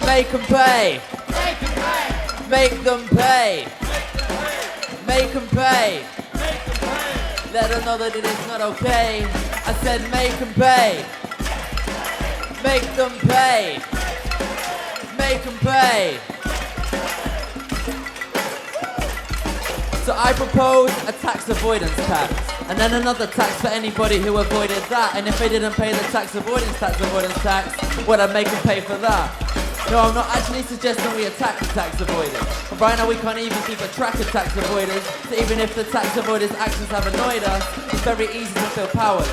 Make them pay. Make them pay. Make them pay. Let them know that it is not okay. I said make them pay. Make them pay. Make them pay. So I propose a tax avoidance tax, and then another tax for anybody who avoided that. And if they didn't pay the tax avoidance tax, would I make them pay for that? No, I'm not actually suggesting we attack the tax avoiders. But right now we can't even keep a track of tax avoiders, so even if the tax avoiders' actions have annoyed us, it's very easy to feel powerless.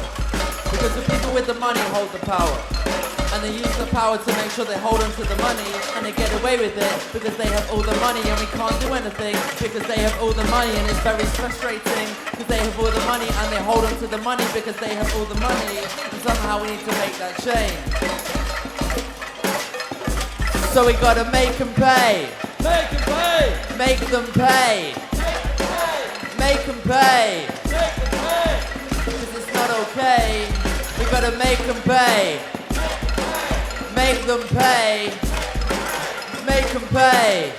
Because the people with the money hold the power. And they use the power to make sure they hold on to the money, and they get away with it because they have all the money, and we can't do anything because they have all the money, and it's very frustrating because they have all the money and they hold on to the money because they have all the money, and somehow we need to make that change. So we gotta make them pay. Make them pay. Make them pay. Make them pay. Because it's not okay. We gotta make them pay. Make them pay. Make them pay.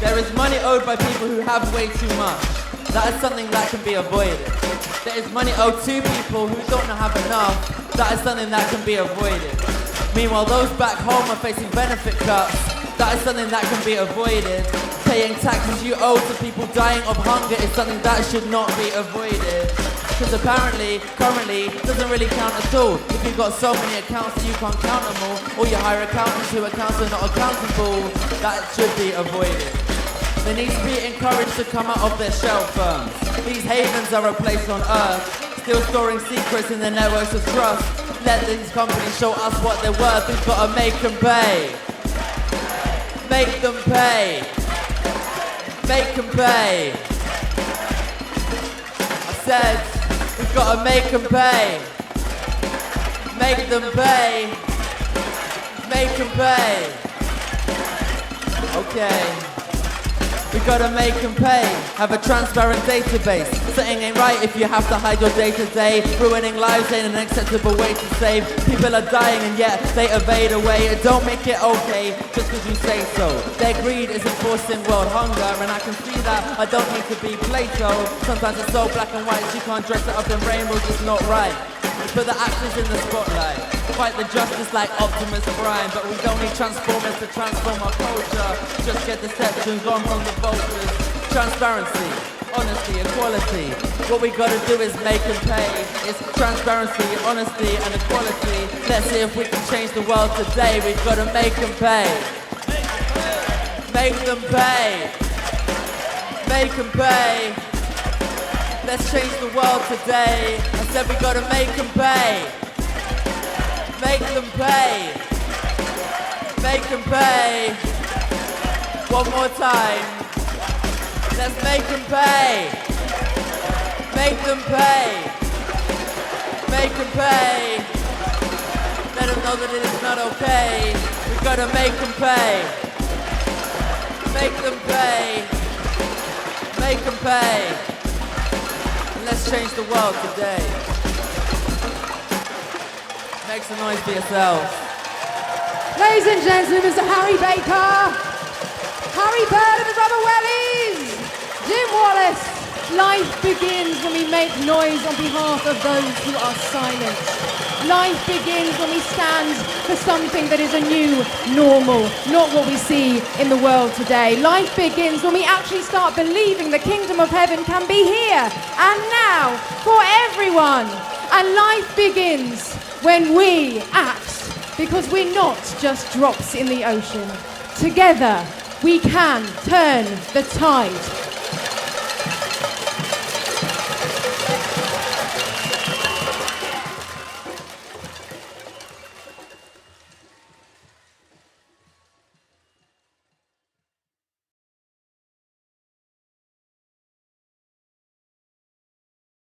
There is money owed by people who have way too much. That is something that can be avoided. There is money owed to people who don't have enough. That is something that can be avoided. Meanwhile, those back home are facing benefit cuts. That is something that can be avoided. Paying taxes you owe to people dying of hunger is something that should not be avoided. Because apparently, currently, it doesn't really count at all. If you've got so many accounts that you can't count them all, or you hire accountants who accounts are not accountable, that should be avoided. They need to be encouraged to come out of their shell firms. These havens are a place on earth, still storing secrets in their networks of trust. Let these companies show us what they're worth. We've got to make them pay. Make them pay. Make them pay. I said, we've got to make them pay. Make them pay. Make them pay. Okay. We gotta make them pay. Have a transparent database. Something ain't right if you have to hide your day-to-day. Ruining lives ain't an acceptable way to save. People are dying and yet they evade away. It don't make it okay just because you say so. Their greed is enforcing world hunger, and I can see that I don't need to be Plato. Sometimes it's so black and white you can't dress it up in rainbows, it's not right. Put the actors in the spotlight. Fight the justice like Optimus Prime, but we don't need transformers to transform our culture. Just get deception gone from the vultures. Transparency, honesty, equality. What we gotta do is make them pay. It's transparency, honesty and equality. Let's see if we can change the world today. We've gotta make them pay. Make them pay. Make them pay. Let's change the world today. I said we gotta make them pay. Make them pay. Make them pay. One more time. Let's make them pay. Make them pay. Make them pay. Let them know that it is not okay. We gotta make them pay. Make them pay. Make them pay. Let's change the world today. Make some noise for yourselves. Ladies and gentlemen, Mr. Harry Baker, Harry Bird and the Rubber Wellies, Jim Wallace. Life begins when we make noise on behalf of those who are silent. Life begins when we stand for something that is a new normal, not what we see in the world today. Life begins when we actually start believing the kingdom of heaven can be here and now for everyone. And life begins when we act, because we're not just drops in the ocean. Together, we can turn the tide.